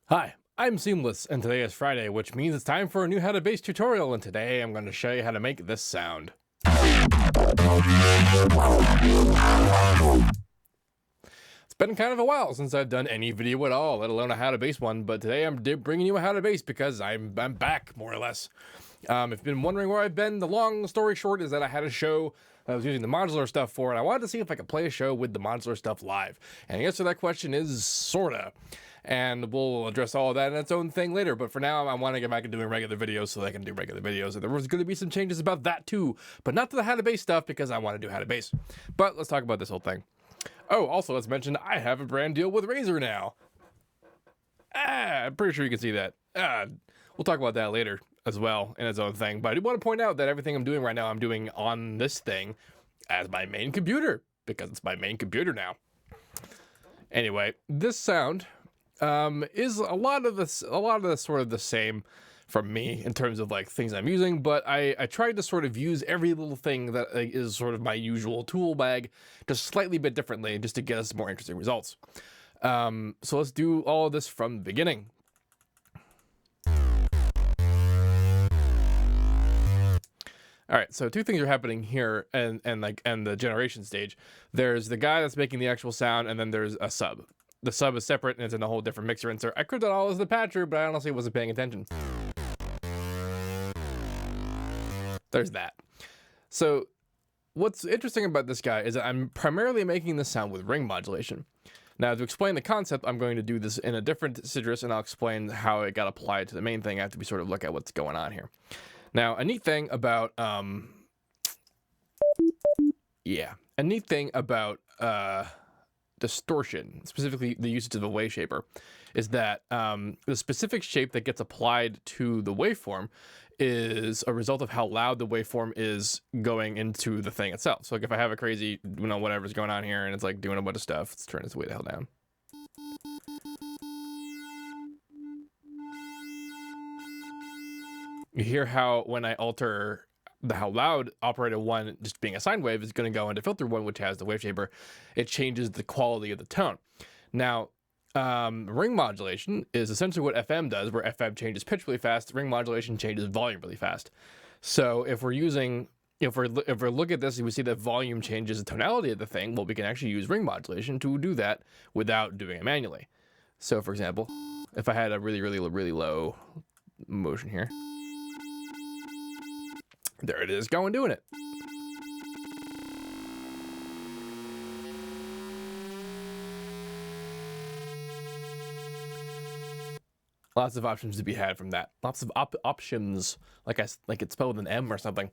Hi, I'm Seamless, and today is Friday, which means it's time for a new How to Bass tutorial, and today I'm going to show you how to make this sound. It's been kind of a while since I've done any video at all, let alone a How to Bass one, but today I'm bringing you a How to Bass because I'm back, more or less. If you've been wondering where I've been, the long story short is that I had a show that I was using the modular stuff for, and I wanted to see if I could play a show with the modular stuff live. And the answer to that question is sorta. And we'll address all of that in its own thing later. But for now, I want to get back to doing regular videos so that I can do regular videos. And there was going to be some changes about that too, but not to the How to Bass stuff because I want to do How to Bass. But let's talk about this whole thing. Oh, also, let's mention I have a brand deal with Razer now. I'm pretty sure you can see that. We'll talk about that later as well in its own thing. But I do want to point out that everything I'm doing right now, I'm doing on this thing as my main computer because it's my main computer now. Anyway, this sound is a lot of the sort of the same from me in terms of like things I'm using, but I tried to sort of use every little thing that is sort of my usual tool bag just slightly bit differently just to get us more interesting results. So let's do all of this from the beginning. All right, so two things are happening here and the generation stage. There's the guy that's making the actual sound, and then there's a sub. The sub is separate and it's in a whole different mixer insert. I could have done all as the patcher, but I honestly wasn't paying attention. There's that. So what's interesting about this guy is that I'm primarily making this sound with ring modulation. Now, to explain the concept, I'm going to do this in a different citrus, and I'll explain how it got applied to the main thing after we sort of look at what's going on here. Now, a neat thing about distortion, specifically the usage of the wave shaper, is that the specific shape that gets applied to the waveform is a result of how loud the waveform is going into the thing itself. So like if I have a crazy, whatever's going on here and it's like doing a bunch of stuff, let's turn this way the hell down. You hear how when I alter how loud operator 1 just being a sine wave is going to go into filter 1, which has the wave shaper, it changes the quality of the tone. Now, ring modulation is essentially what FM does, where FM changes pitch really fast, ring modulation changes volume really fast. So if we're using, if we look at this and we see that volume changes the tonality of the thing, well, we can actually use ring modulation to do that without doing it manually. So for example, if I had a really low motion here, there it is, going doing it. Lots of options to be had from that. Lots of options, like it's spelled with an M or something.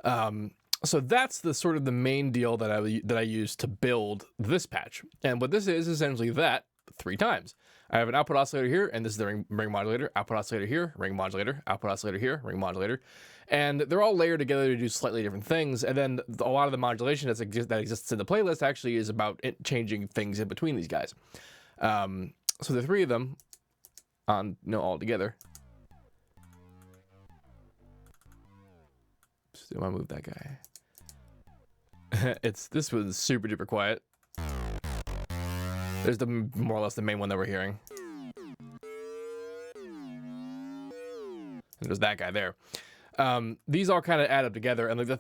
So that's the sort of the main deal that I use to build this patch. And what this is essentially that 3 times. I have an output oscillator here, and this is the ring modulator, output oscillator here, ring modulator, output oscillator here, ring modulator. And they're all layered together to do slightly different things. And then a lot of the modulation that exists in the playlist actually is about changing things in between these guys. So the 3 of them all together. So I move that guy. This was super duper quiet. There's more or less the main one that we're hearing. And there's that guy there. These all kind of add up together, and the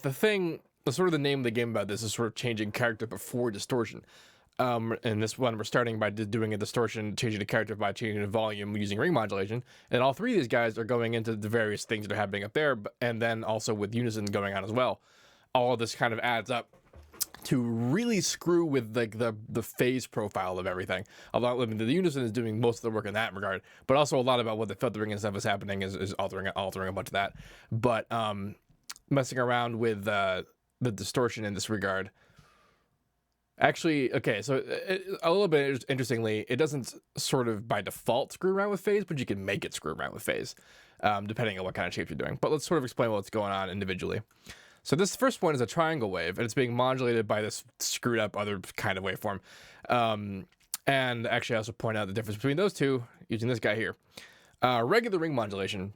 sort of the name of the game about this is sort of changing character before distortion. In this one, we're starting by doing a distortion, changing the character by changing the volume using ring modulation, and all 3 of these guys are going into the various things that are happening up there, and then also with Unison going on as well. All of this kind of adds up to really screw with like the phase profile of everything. The Unison is doing most of the work in that regard, but also a lot about what the filtering and stuff is happening is altering a bunch of that. But messing around with the distortion in this regard. Actually, okay, so a little bit interestingly, it doesn't sort of by default screw around with phase, but you can make it screw around with phase, depending on what kind of shape you're doing. But let's sort of explain what's going on individually. So this first one is a triangle wave, and it's being modulated by this screwed up other kind of waveform. And actually, I also point out the difference between those two using this guy here. Regular ring modulation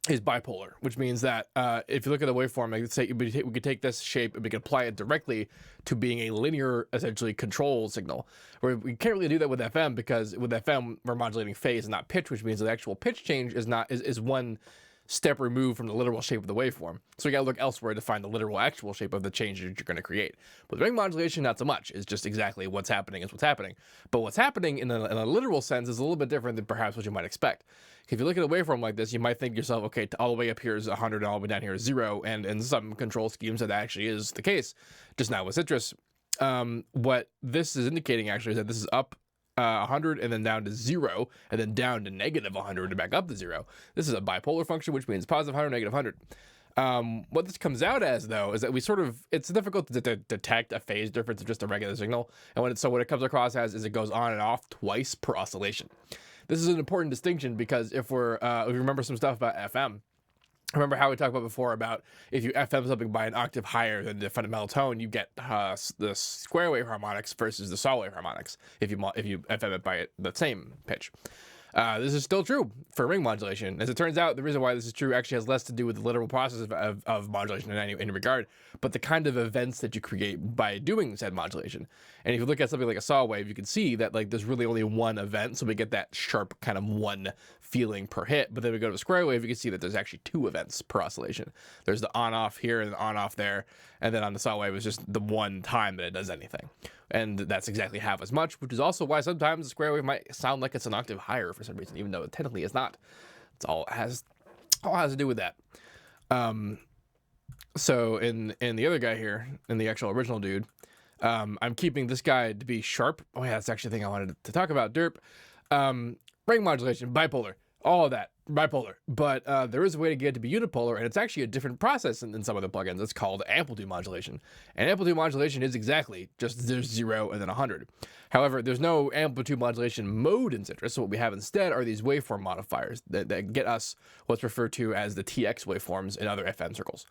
is bipolar, which means that if you look at the waveform, like, let's say we could take this shape and we could apply it directly to being a linear, essentially, control signal. Where we can't really do that with FM, because with FM we're modulating phase and not pitch, which means the actual pitch change is one step removed from the literal shape of the waveform. So you gotta look elsewhere to find the literal actual shape of the change that you're gonna create. With ring modulation, not so much. It's just exactly what's happening is what's happening. But what's happening in a literal sense is a little bit different than perhaps what you might expect. If you look at a waveform like this, you might think to yourself, okay, all the way up here is 100 and all the way down here is 0. And in some control schemes, that actually is the case, just not with citrus. What this is indicating actually is that this is up 100 and then down to 0 and then down to negative 100 and back up to 0. This is a bipolar function, which means positive 100, negative 100. What this comes out as, though, is that it's difficult to detect a phase difference of just a regular signal. And what it comes across as is it goes on and off twice per oscillation. This is an important distinction, because if you remember some stuff about FM, remember how we talked about before about if you FM something by an octave higher than the fundamental tone, you get the square wave harmonics versus the saw wave harmonics if you FM it by the same pitch. This is still true for ring modulation. As it turns out, the reason why this is true actually has less to do with the literal process of modulation in any regard, but the kind of events that you create by doing said modulation. And if you look at something like a saw wave, you can see that like there's really only one event, so we get that sharp kind of one feeling per hit. But then we go to a square wave, you can see that there's actually 2 events per oscillation. There's the on-off here and the on-off there, and then on the saw wave it's just the one time that it does anything. And that's exactly half as much, which is also why sometimes the square wave might sound like it's an octave higher for some reason, even though it technically is not. It's all has to do with that. So in the other guy here, in the actual original dude, I'm keeping this guy to be sharp. Oh yeah, that's actually the thing I wanted to talk about. Derp. Ring modulation, bipolar, all of that, bipolar. But there is a way to get it to be unipolar, and it's actually a different process in some of the plugins. It's called amplitude modulation. And amplitude modulation is exactly just there's 0 and then 100. However, there's no amplitude modulation mode in Citrus, so what we have instead are these waveform modifiers that get us what's referred to as the TX waveforms in other FM circles.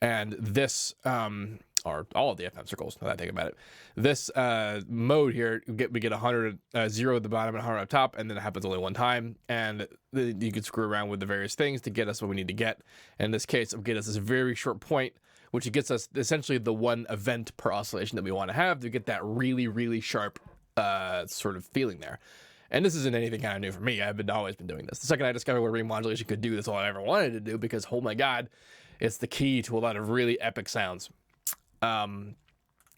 And this, or all of the FM circles, now that I think about it, this mode here, we get 100, 0 at the bottom and 100 up top, and then it happens only one time. And you can screw around with the various things to get us what we need to get. And in this case, it'll get us this very short point, which gets us essentially the one event per oscillation that we want to have to get that really, really sharp sort of feeling there. And this isn't anything kind of new for me. I've always been doing this. The second I discovered what ring modulation could do, that's all I ever wanted to do, because, oh my God, it's the key to a lot of really epic sounds.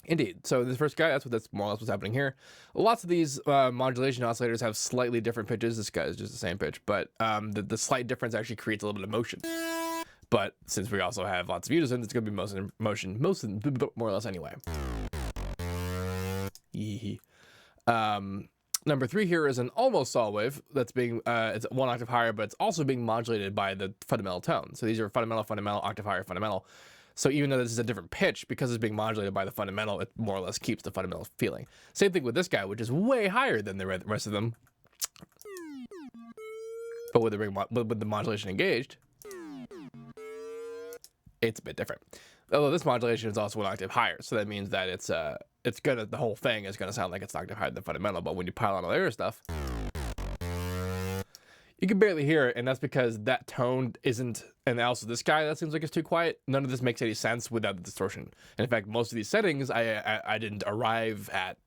Indeed. So this first guy, that's more or less what's happening here. Lots of these modulation oscillators have slightly different pitches. This guy is just the same pitch, but the slight difference actually creates a little bit of motion. But since we also have lots of Unison, it's going to be motion, more or less anyway. Number 3 here is an almost saw wave that's being, it's 1 octave higher, but it's also being modulated by the fundamental tone. So these are fundamental, octave higher, fundamental. So even though this is a different pitch, because it's being modulated by the fundamental, it more or less keeps the fundamental feeling. Same thing with this guy, which is way higher than the rest of them. But with the modulation engaged, it's a bit different. Although this modulation is also 1 octave higher, so that means that the whole thing is gonna sound like it's an octave higher than fundamental. But when you pile on all the other stuff, you can barely hear it, and that's because that tone isn't. And also this guy, that seems like it's too quiet. None of this makes any sense without the distortion. And in fact, most of these settings I didn't arrive at,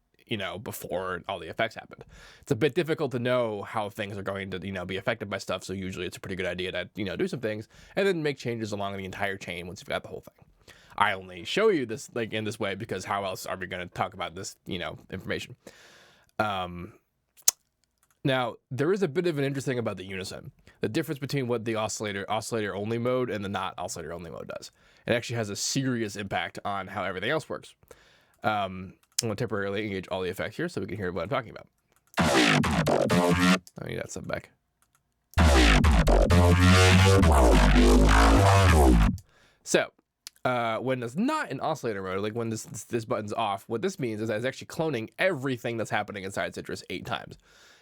before all the effects happened. It's a bit difficult to know how things are going to, be affected by stuff. So usually it's a pretty good idea to, do some things and then make changes along the entire chain once you've got the whole thing. I only show you this in this way because how else are we going to talk about this, information? Now, there is a bit of an interesting about the Unison. The difference between what the oscillator only mode and the not oscillator only mode does. It actually has a serious impact on how everything else works. I'm going to temporarily engage all the effects here so we can hear what I'm talking about. I need that stuff back. So, when it's not in oscillator mode, like when this button's off, what this means is that it's actually cloning everything that's happening inside Citrus 8 times,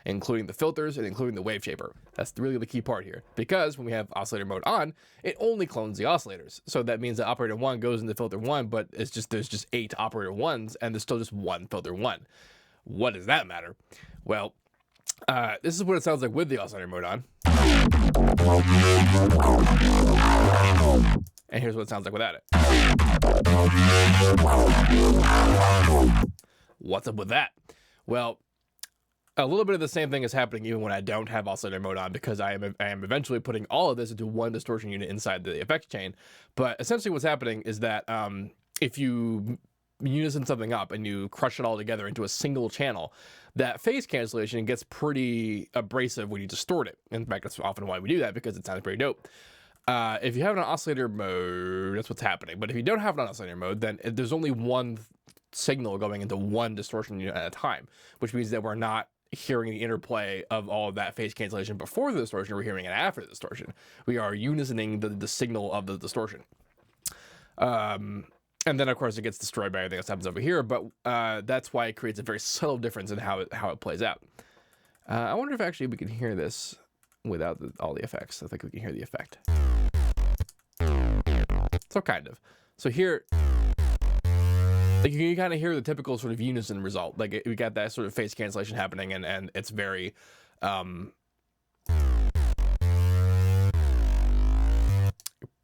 including the filters and including the wave shaper. That's really the key part here, because when we have oscillator mode on, it only clones the oscillators. So that means that operator 1 goes into filter 1, but there's just 8 operator 1s, and there's still just 1 filter 1. What does that matter? Well, this is what it sounds like with the oscillator mode on. And here's what it sounds like without it. What's up with that? Well, a little bit of the same thing is happening even when I don't have oscillator mode on, because I am eventually putting all of this into one distortion unit inside the effects chain. But essentially what's happening is that if you unison something up and you crush it all together into a single channel, that phase cancellation gets pretty abrasive when you distort it. In fact, that's often why we do that, because it sounds pretty dope. If you have an oscillator mode, that's what's happening. But if you don't have an oscillator mode, then there's only one signal going into one distortion unit at a time, which means that we're not hearing the interplay of all of that phase cancellation before the distortion. We're hearing it after the distortion. We are unisoning the signal of the distortion. And then, of course, it gets destroyed by everything else that happens over here. But that's why it creates a very subtle difference in how it plays out. I wonder if actually we can hear this without all the effects. I think we can hear the effect. So kind of. So here, like, you can kind of hear the typical sort of unison result. Like, we got that sort of phase cancellation happening, and it's very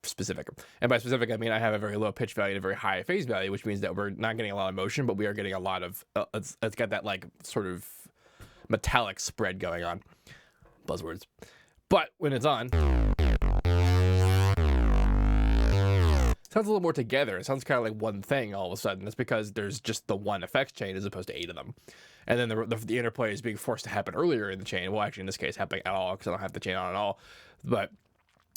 specific. And by specific, I mean I have a very low pitch value and a very high phase value, which means that we're not getting a lot of motion, but we are getting a lot of it's got that like sort of metallic spread going on. Buzzwords. But when it's on, sounds a little more together. It sounds kind of like one thing all of a sudden. That's because there's just the one effects chain as opposed to 8 of them. And then the interplay is being forced to happen earlier in the chain. Well, actually, in this case, happening at all, because I don't have the chain on at all. But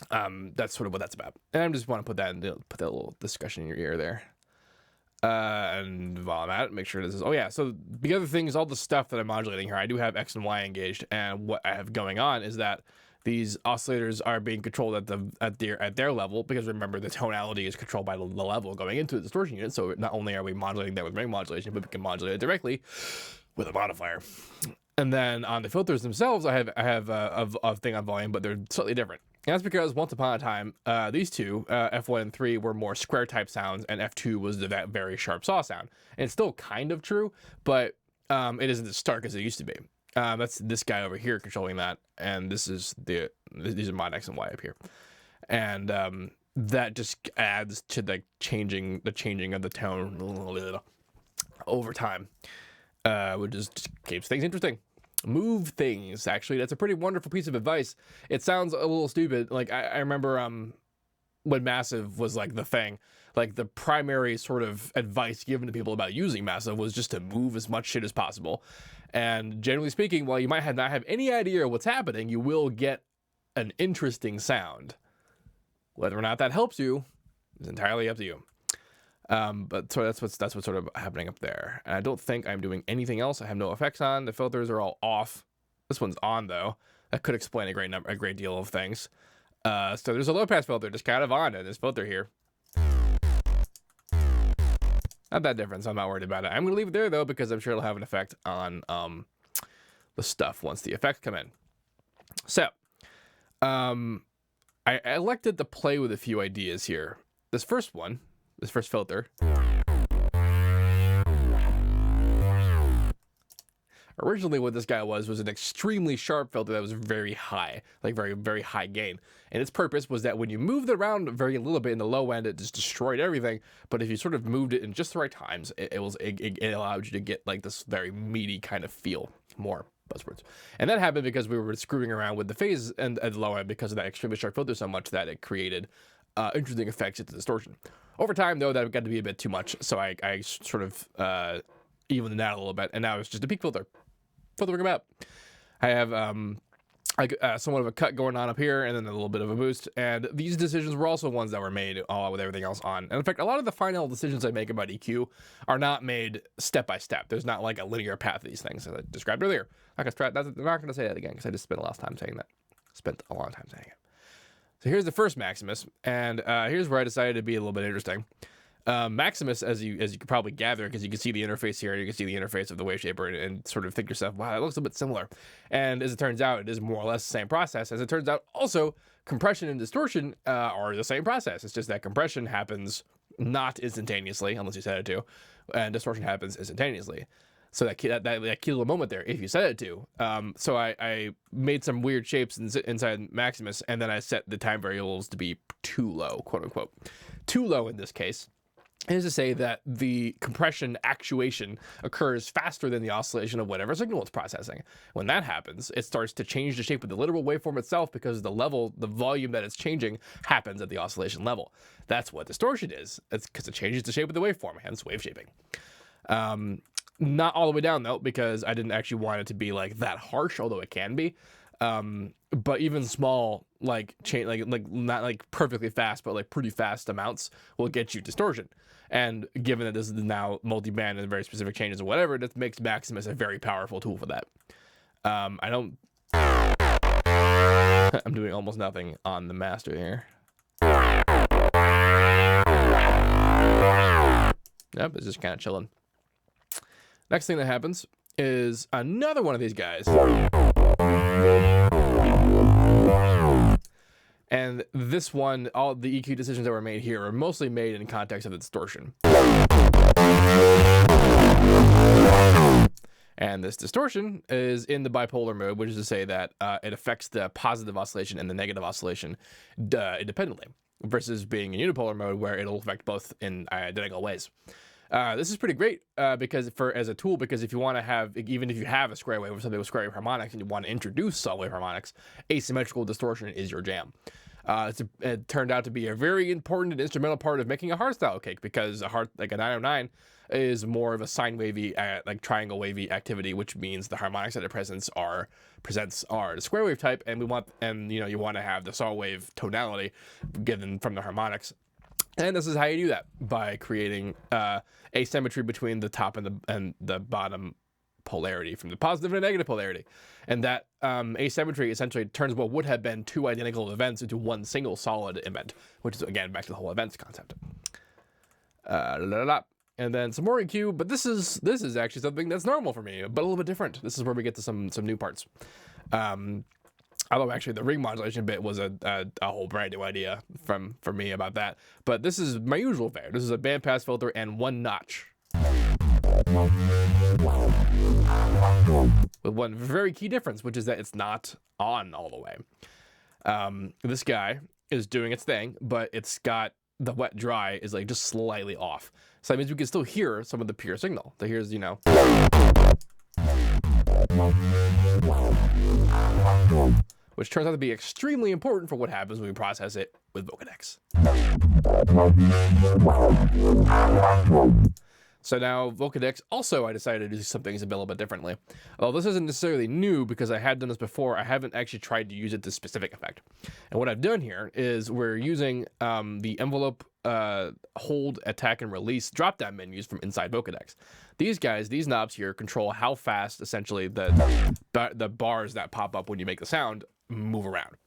that's sort of what that's about. And I just want to put that little discussion in your ear there. And while I'm at it, make sure this is... Oh, yeah. So the other thing is all the stuff that I'm modulating here. I do have X and Y engaged. And what I have going on is that these oscillators are being controlled at their level, because remember, the tonality is controlled by the level going into the distortion unit. So not only are we modulating that with ring modulation, but we can modulate it directly with a modifier. And then on the filters themselves, I have a thing on volume, but they're slightly different. And that's because once upon a time, these two, F1 and 3, were more square type sounds, and F2 was that very sharp saw sound. And it's still kind of true, but it isn't as stark as it used to be. That's this guy over here controlling that, and these are mod X and Y up here, and that just adds to the changing of the tone over time, which just keeps things interesting. Move things. Actually, that's a pretty wonderful piece of advice. It sounds a little stupid. Like I remember when Massive was like the thing. Like the primary sort of advice given to people about using Massive was just to move as much shit as possible. And generally speaking, while you might not have any idea what's happening, you will get an interesting sound. Whether or not that helps you is entirely up to you. But so that's what's sort of happening up there. And I don't think I'm doing anything else. I have no effects on. The filters are all off. This one's on though. That could explain a great deal of things. So there's a low pass filter just kind of on in this filter here. Not that different, so I'm not worried about it. I'm going to leave it there, though, because I'm sure it'll have an effect on the stuff once the effects come in. So, I elected to play with a few ideas here. This first filter, originally what this guy was an extremely sharp filter that was very high, like very, very high gain. And its purpose was that when you moved it around very little bit in the low end, it just destroyed everything. But if you sort of moved it in just the right times, it allowed you to get like this very meaty kind of feel. More buzzwords. And that happened because we were screwing around with the phase and at the low end because of that extremely sharp filter so much that it created interesting effects at the distortion. Over time, though, that got to be a bit too much. So I sort of evened it out a little bit. And now it's just a peak filter. Filter about. I have somewhat of a cut going on up here and then a little bit of a boost. And these decisions were also ones that were made with everything else on. And in fact, a lot of the final decisions I make about EQ are not made step by step. There's not like a linear path to these things, as I described earlier. I'm not going to say that again because I just spent a lot of time saying that. Spent a long time saying it. So here's the first Maximus. And here's where I decided to be a little bit interesting. Maximus, as you could probably gather, because you can see the interface here, you can see the interface of the wave shaper and sort of think to yourself, wow, that looks a bit similar. And as it turns out, it is more or less the same process. As it turns out, also, compression and distortion are the same process. It's just that compression happens not instantaneously, unless you set it to, and distortion happens instantaneously. So that key little moment there, if you set it to. So I made some weird shapes inside Maximus, and then I set the time variables to be too low, quote unquote. Too low in this case is to say that the compression actuation occurs faster than the oscillation of whatever signal it's processing. When that happens, it starts to change the shape of the literal waveform itself because the volume that it's changing happens at the oscillation level. That's what distortion is. It's because it changes the shape of the waveform, hence wave shaping. Not all the way down though, because I didn't actually want it to be like that harsh, although it can be. But even small, like not like perfectly fast, but like pretty fast amounts will get you distortion. And given that this is now multi-band and very specific changes or whatever, that makes Maximus a very powerful tool for that. I'm doing almost nothing on the master here. Yep, it's just kind of chilling. Next thing that happens is another one of these guys. And this one, all the EQ decisions that were made here are mostly made in context of the distortion. And this distortion is in the bipolar mode, which is to say that it affects the positive oscillation and the negative oscillation independently, versus being in unipolar mode where it'll affect both in identical ways. This is pretty great because as a tool, because if you want to have, even if you have a square wave or something with square wave harmonics and you want to introduce saw wave harmonics, asymmetrical distortion is your jam. It turned out to be a very important and instrumental part of making a hardstyle cake, because a 909 is more of a sine wavy, like triangle wavy activity, which means the harmonics that it presents are the square wave type, and you want to have the saw wave tonality given from the harmonics. And this is how you do that, by creating asymmetry between the top and the bottom polarity, from the positive and negative polarity. And that asymmetry essentially turns what would have been two identical events into one single solid event, which is, again, back to the whole events concept. And then some more EQ, but this is actually something that's normal for me, but a little bit different. This is where we get to some new parts. Although actually the ring modulation bit was a whole brand new idea for me about that. But this is my usual fare. This is a bandpass filter and one notch. With one very key difference, which is that it's not on all the way. This guy is doing its thing, but it's got the wet dry is like just slightly off. So that means we can still hear some of the pure signal. So here's, which turns out to be extremely important for what happens when we process it with Vocodex. So now Vocodex also, I decided to do some things a little bit differently. Although this isn't necessarily new because I had done this before, I haven't actually tried to use it to specific effect. And what I've done here is we're using the envelope hold, attack, and release drop-down menus from inside Vocodex. These knobs here control how fast essentially the bars that pop up when you make the sound move around.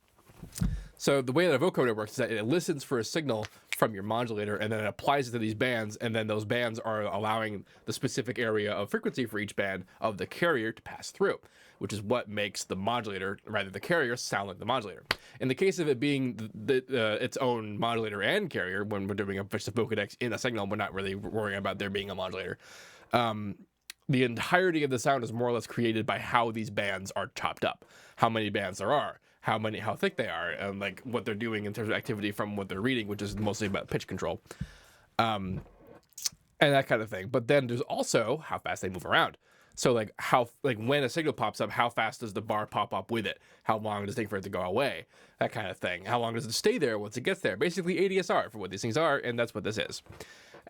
So the way that a vocoder works is that it listens for a signal from your modulator, and then it applies it to these bands, and then those bands are allowing the specific area of frequency for each band of the carrier to pass through, which is what makes the modulator, rather the carrier, sound like the modulator. In the case of it being its own modulator and carrier, when we're doing a Vocodex in a signal, we're not really worrying about there being a modulator. The entirety of the sound is more or less created by how these bands are chopped up, how many bands there are, how thick they are, and like what they're doing in terms of activity from what they're reading, which is mostly about pitch control, and that kind of thing. But then there's also how fast they move around. So like when a signal pops up, how fast does the bar pop up with it? How long does it take for it to go away? That kind of thing. How long does it stay there once it gets there? Basically ADSR for what these things are, and that's what this is.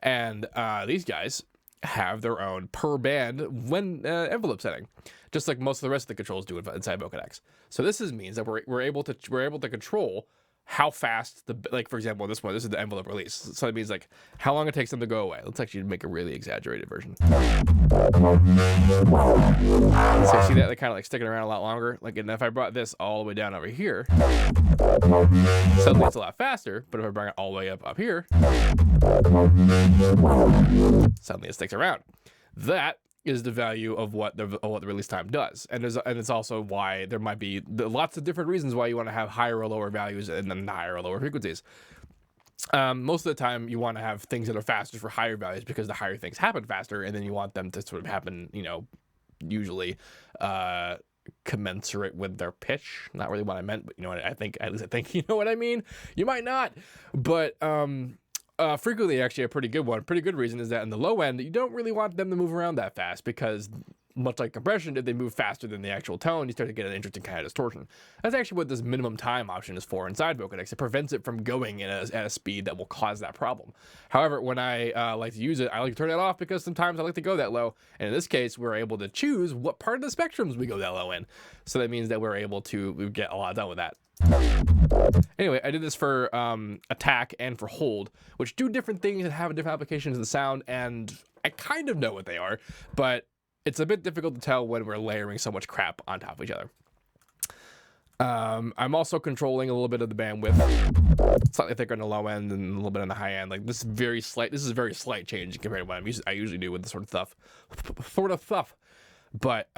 And these guys have their own per band envelope setting, just like most of the rest of the controls do inside Vocodex. So this means that we're able to control how fast for example, this is the envelope release. So it means like how long it takes them to go away. Let's actually make a really exaggerated version. So you see that they're kind of like sticking around a lot longer. Like, and if I brought this all the way down over here, suddenly it's a lot faster. But if I bring it all the way up here, suddenly it sticks around. That is the value of what the release time does, and it's also why there might be lots of different reasons why you want to have higher or lower values and then higher or lower frequencies. Most of the time you want to have things that are faster for higher values because the higher things happen faster, and then you want them to sort of happen, usually commensurate with their pitch. Not really what I meant, but you know what I think. At least I think you know what I mean. You might not, but frequently actually a pretty good one. Pretty good reason is that in the low end you don't really want them to move around that fast because, much like compression, if they move faster than the actual tone, you start to get an interesting kind of distortion. That's actually what this minimum time option is for inside Vocodex. It prevents it from going at a speed that will cause that problem. However, when I like to use it, I like to turn it off because sometimes I like to go that low. And in this case, we're able to choose what part of the spectrums we go that low in. So that means that we're able to get a lot done with that. Anyway, I did this for attack and for hold, which do different things and have different applications of the sound, and I kind of know what they are, but it's a bit difficult to tell when we're layering so much crap on top of each other. I'm also controlling a little bit of the bandwidth, slightly thicker on the low end and a little bit on the high end. Like this is very slight change compared to what I usually do with this sort of stuff. But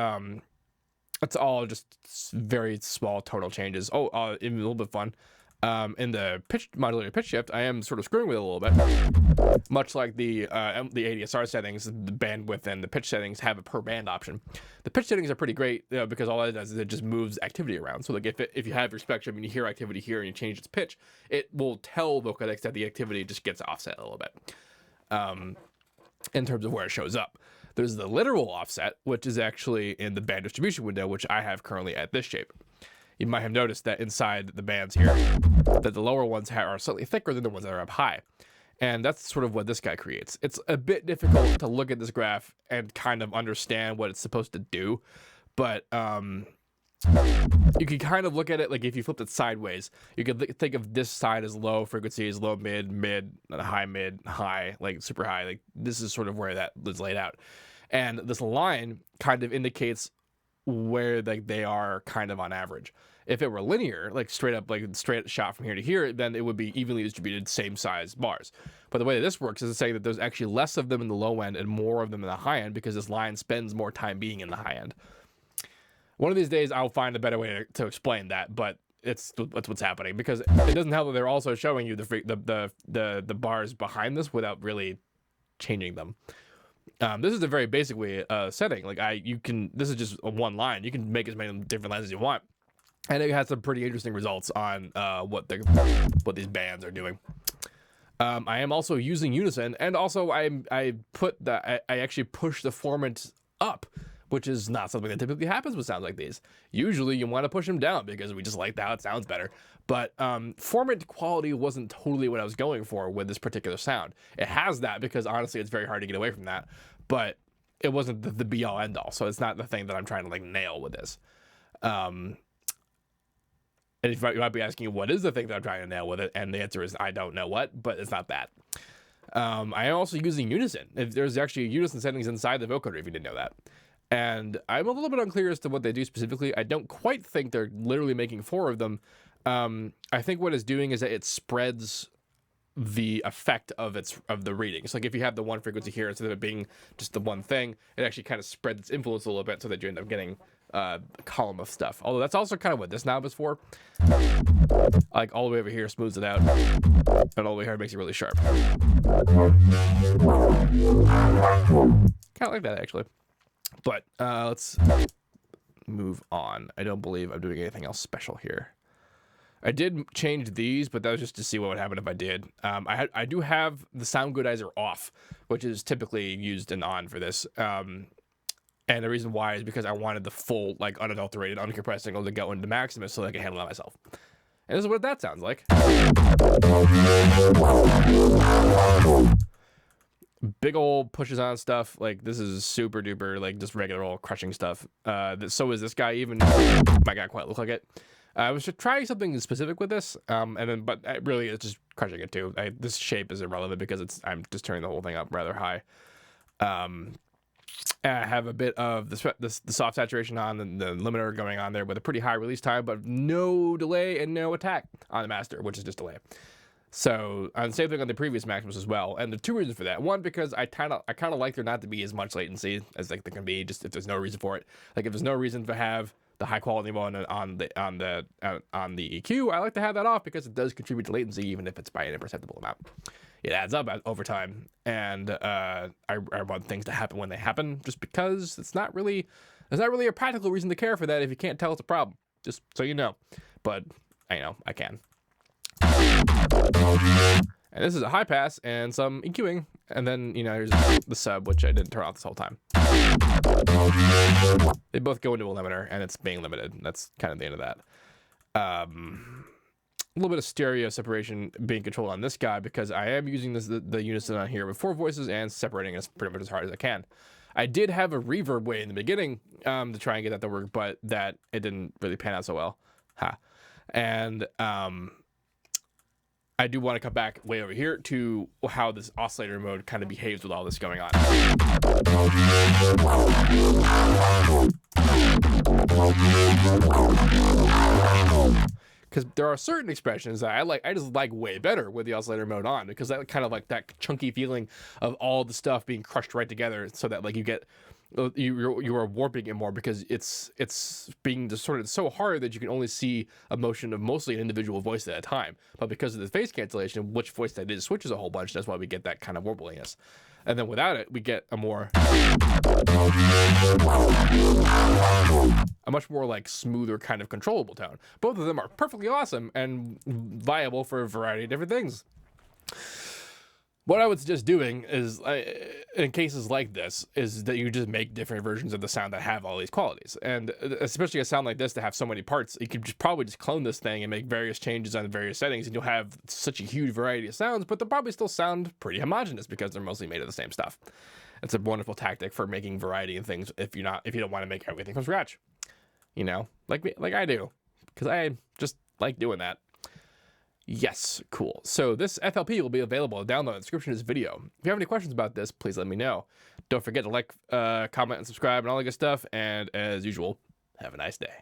it's all just very small tonal changes. A little bit fun. In the modulated pitch shift, I am sort of screwing with it a little bit. Much like the ADSR settings, the bandwidth and the pitch settings have a per band option. The pitch settings are pretty great because all it does is it just moves activity around. So like if you have your spectrum and you hear activity here and you change its pitch, it will tell Vocodex that the activity just gets offset a little bit in terms of where it shows up. There's the literal offset, which is actually in the band distribution window, which I have currently at this shape. You might have noticed that inside the bands here, that the lower ones are slightly thicker than the ones that are up high. And that's sort of what this guy creates. It's a bit difficult to look at this graph and kind of understand what it's supposed to do. But you can kind of look at it like if you flipped it sideways, you could think of this side as low frequencies, low mid, high, like super high. Like this is sort of where that is laid out. And this line kind of indicates where like they are kind of on average. If it were linear, like straight shot from here to here, then it would be evenly distributed, same size bars. But the way that this works is to say that there's actually less of them in the low end and more of them in the high end because this line spends more time being in the high end. One of these days I'll find a better way to explain that, but that's what's happening because it doesn't help that they're also showing you the bars behind this without really changing them. This is a very basic way setting. Like this is just a one line. You can make as many different lines as you want, and it has some pretty interesting results on what these bands are doing. I am also using Unison, and also I actually push the formant up, which is not something that typically happens with sounds like these. Usually you want to push them down because we just like how it sounds better. But formant quality wasn't totally what I was going for with this particular sound. It has that because honestly it's very hard to get away from that, but it wasn't the be all end all. So it's not the thing that I'm trying to like nail with this. And you might be asking, what is the thing that I'm trying to nail with it? And the answer is I don't know what, but it's not that. I am also using Unison. There's actually Unison settings inside the vocoder if you didn't know that. And I'm a little bit unclear as to what they do specifically. I don't quite think they're literally making 4 of them. I think what it's doing is that it spreads the effect of the readings. Like if you have the one frequency here, instead of it being just the one thing, it actually kind of spreads its influence a little bit so that you end up getting a column of stuff. Although that's also kind of what this knob is for. Like all the way over here smooths it out, and all the way here makes it really sharp. Kind of like that actually. But let's move on. I don't believe I'm doing anything else special here. I did change these, but that was just to see what would happen if I did. I do have the sound goodizer off, which is typically used and on for this. And the reason why is because I wanted the full, like, unadulterated, uncompressed signal to go into Maximus so that I can handle it myself. And this is what that sounds like. Big old pushes on stuff. Like, this is super duper, like, just regular old crushing stuff. So is this guy even. Might not quite look like it. I was trying something specific with this, but really it's just crushing it too. This shape is irrelevant because I'm just turning the whole thing up rather high. I have a bit of the soft saturation on, the limiter going on there with a pretty high release time, but no delay and no attack on the master, which is just delay. So, same thing on the previous Maximus as well. And there are 2 reasons for that. One, because I kind of like there not to be as much latency as like there can be, just if there's no reason for it. Like if there's no reason to have the high quality one on the EQ, I like to have that off because it does contribute to latency, even if it's by an imperceptible amount. It adds up over time, and I want things to happen when they happen, just because there's not really a practical reason to care for that if you can't tell it's a problem. Just so you know, but I know I can. And this is a high pass and some EQing, and then here's the sub, which I didn't turn off this whole time. They both go into a limiter, and it's being limited. That's kind of the end of that. A little bit of stereo separation being controlled on this guy because I am using the Unison on here with 4 voices and separating as pretty much as hard as I can. I did have a reverb way in the beginning to try and get that to work, but it didn't really pan out so well. And I do want to come back way over here to how this oscillator mode kind of behaves with all this going on. Because there are certain expressions that I just like way better with the oscillator mode on, because that kind of like that chunky feeling of all the stuff being crushed right together, so that like you are warping it more, because it's being distorted so hard that you can only see a motion of mostly an individual voice at a time. But because of the phase cancellation, which voice that is switches a whole bunch, that's why we get that kind of warbliness. And then without it, we get a much more like smoother kind of controllable tone. Both of them are perfectly awesome and viable for a variety of different things. What I would suggest doing is, in cases like this, is that you just make different versions of the sound that have all these qualities. And especially a sound like this to have so many parts, you could probably just clone this thing and make various changes on various settings, and you'll have such a huge variety of sounds, but they'll probably still sound pretty homogenous because they're mostly made of the same stuff. It's a wonderful tactic for making variety in things if you don't want to make everything from scratch. Like I do, because I just like doing that. Yes, cool. So this FLP will be available. Download in the description of this video. If you have any questions about this, please let me know. Don't forget to like, comment, and subscribe, and all that good stuff. And as usual, have a nice day.